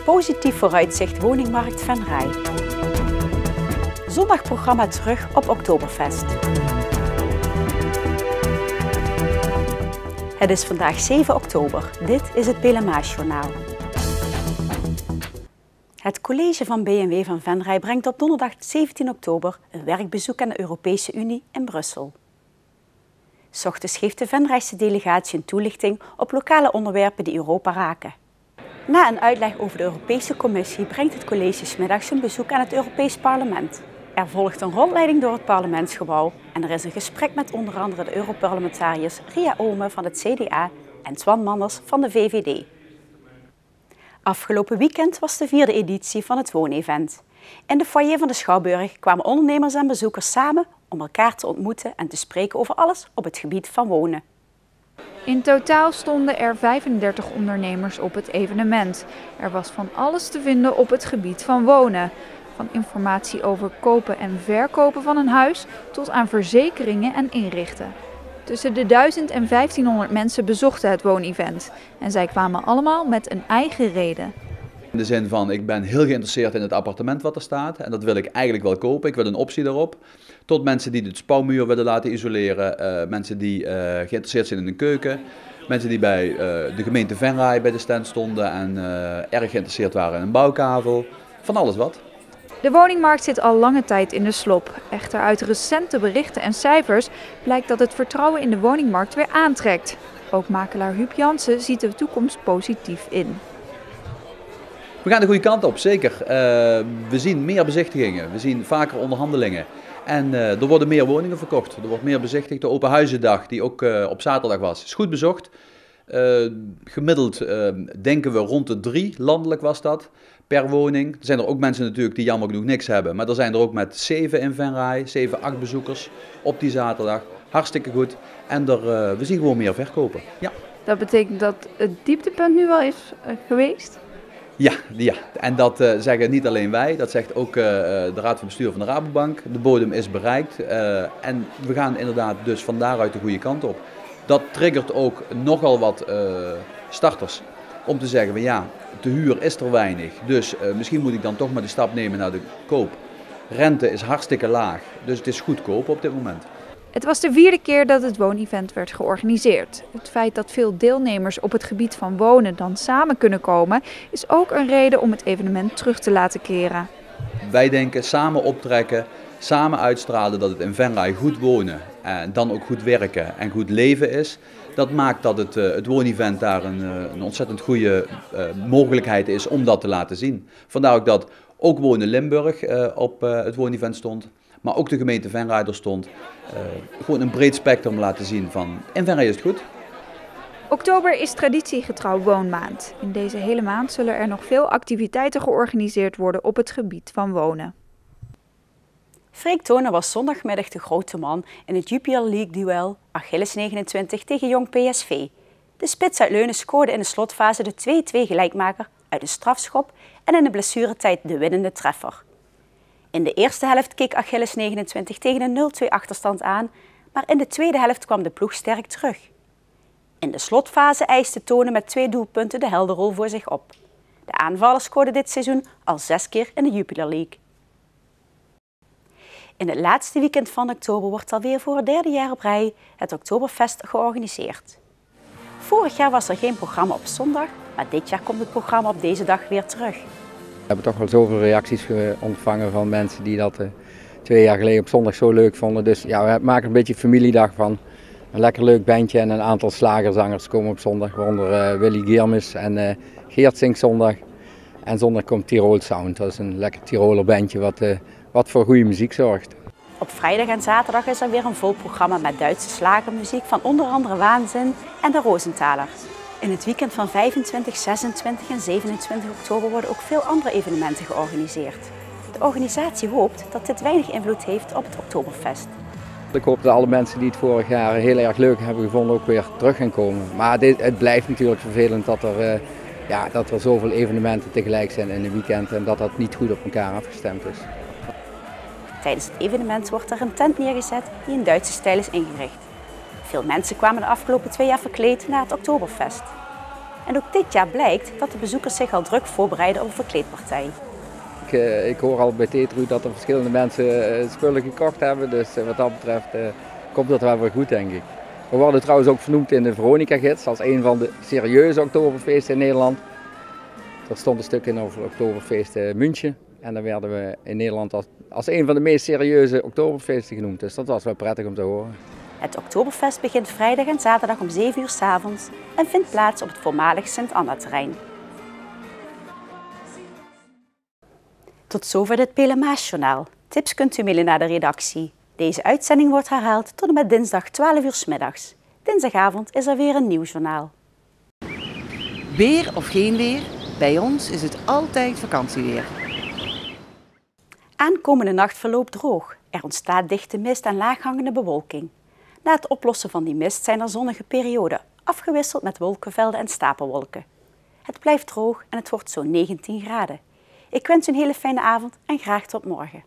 Positief vooruitzicht woningmarkt Venray. Zondagprogramma terug op Oktoberfest. Het is vandaag 7 oktober. Dit is het Belemaasjournaal. Het college van B&W van Venray brengt op donderdag 17 oktober een werkbezoek aan de Europese Unie in Brussel. 's Ochtends geeft de Venrayse delegatie een toelichting op lokale onderwerpen die Europa raken. Na een uitleg over de Europese Commissie brengt het college 's middags een bezoek aan het Europees Parlement. Er volgt een rondleiding door het parlementsgebouw en er is een gesprek met onder andere de Europarlementariërs Ria Oomen van het CDA en Twan Manners van de VVD. Afgelopen weekend was de 4e editie van het woonevent. In de foyer van de Schouwburg kwamen ondernemers en bezoekers samen om elkaar te ontmoeten en te spreken over alles op het gebied van wonen. In totaal stonden er 35 ondernemers op het evenement. Er was van alles te vinden op het gebied van wonen. Van informatie over kopen en verkopen van een huis tot aan verzekeringen en inrichten. Tussen de 1000 en 1500 mensen bezochten het woonevent. En zij kwamen allemaal met een eigen reden. In de zin van, ik ben heel geïnteresseerd in het appartement wat er staat. En dat wil ik eigenlijk wel kopen. Ik wil een optie daarop. Tot mensen die de spouwmuur willen laten isoleren. Mensen die geïnteresseerd zijn in een keuken. Mensen die bij de gemeente Venray bij de stand stonden en erg geïnteresseerd waren in een bouwkavel. Van alles wat. De woningmarkt zit al lange tijd in de slop. Echter uit recente berichten en cijfers blijkt dat het vertrouwen in de woningmarkt weer aantrekt. Ook makelaar Huub Jansen ziet de toekomst positief in. We gaan de goede kant op, zeker. We zien meer bezichtigingen, we zien vaker onderhandelingen. En er worden meer woningen verkocht, er wordt meer bezichtigd. De Open Huizendag, die ook op zaterdag was, is goed bezocht. Gemiddeld denken we rond de 3, landelijk was dat, per woning. Er zijn er ook mensen natuurlijk die jammer genoeg niks hebben. Maar er zijn er ook met 7 in Venray, 7, 8 bezoekers op die zaterdag. Hartstikke goed. En we zien gewoon meer verkopen. Ja. Dat betekent dat het dieptepunt nu wel is geweest? Ja, en dat zeggen niet alleen wij, dat zegt ook de Raad van Bestuur van de Rabobank. De bodem is bereikt en we gaan inderdaad dus van daaruit de goede kant op. Dat triggert ook nogal wat starters om te zeggen van ja, de huur is er weinig, dus misschien moet ik dan toch maar de stap nemen naar de koop. Rente is hartstikke laag, dus het is goedkoop op dit moment. Het was de 4e keer dat het woonevent werd georganiseerd. Het feit dat veel deelnemers op het gebied van wonen dan samen kunnen komen, is ook een reden om het evenement terug te laten keren. Wij denken samen optrekken, samen uitstralen dat het in Venray goed wonen en dan ook goed werken en goed leven is. Dat maakt dat het woonevent daar een ontzettend goede mogelijkheid is om dat te laten zien. Vandaar ook dat ook Wonen Limburg op het woonevent stond. Maar ook de gemeente Venray er stond. Gewoon een breed spectrum laten zien van in Venray is het goed. Oktober is traditiegetrouw woonmaand. In deze hele maand zullen er nog veel activiteiten georganiseerd worden op het gebied van wonen. Freek Tonen was zondagmiddag de grote man in het Jupiler League duel Achilles 29 tegen Jong PSV. De spits uit Leunen scoorde in de slotfase de 2-2 gelijkmaker uit een strafschop en in de blessuretijd de winnende treffer. In de eerste helft keek Achilles 29 tegen een 0-2 achterstand aan, maar in de tweede helft kwam de ploeg sterk terug. In de slotfase eiste Tonen met 2 doelpunten de helderrol voor zich op. De aanvaller scoorde dit seizoen al 6 keer in de Jupiler League. In het laatste weekend van oktober wordt alweer voor het 3e jaar op rij het Oktoberfest georganiseerd. Vorig jaar was er geen programma op zondag, maar dit jaar komt het programma op deze dag weer terug. We hebben toch wel zoveel reacties ontvangen van mensen die dat 2 jaar geleden op zondag zo leuk vonden. Dus ja, we maken een beetje familiedag van. Een lekker leuk bandje en een aantal slagerzangers komen op zondag, waaronder Willy Giermis en Geert zingt zondag. En zondag komt Tirol Sound, dat is een lekker Tiroler bandje wat voor goede muziek zorgt. Op vrijdag en zaterdag is er weer een vol programma met Duitse slagermuziek van onder andere Waanzin en de Rosenthaler. In het weekend van 25, 26 en 27 oktober worden ook veel andere evenementen georganiseerd. De organisatie hoopt dat dit weinig invloed heeft op het Oktoberfest. Ik hoop dat alle mensen die het vorig jaar heel erg leuk hebben gevonden ook weer terug gaan komen. Maar het blijft natuurlijk vervelend dat er zoveel evenementen tegelijk zijn in een weekend en dat niet goed op elkaar afgestemd is. Tijdens het evenement wordt er een tent neergezet die in Duitse stijl is ingericht. Veel mensen kwamen de afgelopen 2 jaar verkleed naar het Oktoberfest. En ook dit jaar blijkt dat de bezoekers zich al druk voorbereiden op een verkleedpartij. Ik hoor al bij Teetroe dat er verschillende mensen spullen gekocht hebben, dus wat dat betreft komt dat wel weer goed, denk ik. We worden trouwens ook vernoemd in de Veronica-gids als een van de serieuze Oktoberfeesten in Nederland. Er stond een stuk in over Oktoberfeest München en dan werden we in Nederland als een van de meest serieuze Oktoberfeesten genoemd, dus dat was wel prettig om te horen. Het Oktoberfest begint vrijdag en zaterdag om 7 uur 's avonds en vindt plaats op het voormalig Sint-Anna-terrein. Tot zover dit Pelemaasjournaal. Tips kunt u mailen naar de redactie. Deze uitzending wordt herhaald tot en met dinsdag 12 uur 's middags. Dinsdagavond is er weer een nieuw journaal. Weer of geen weer, bij ons is het altijd vakantieweer. Aankomende nacht verloopt droog. Er ontstaat dichte mist en laaghangende bewolking. Na het oplossen van die mist zijn er zonnige perioden, afgewisseld met wolkenvelden en stapelwolken. Het blijft droog en het wordt zo'n 19 graden. Ik wens u een hele fijne avond en graag tot morgen.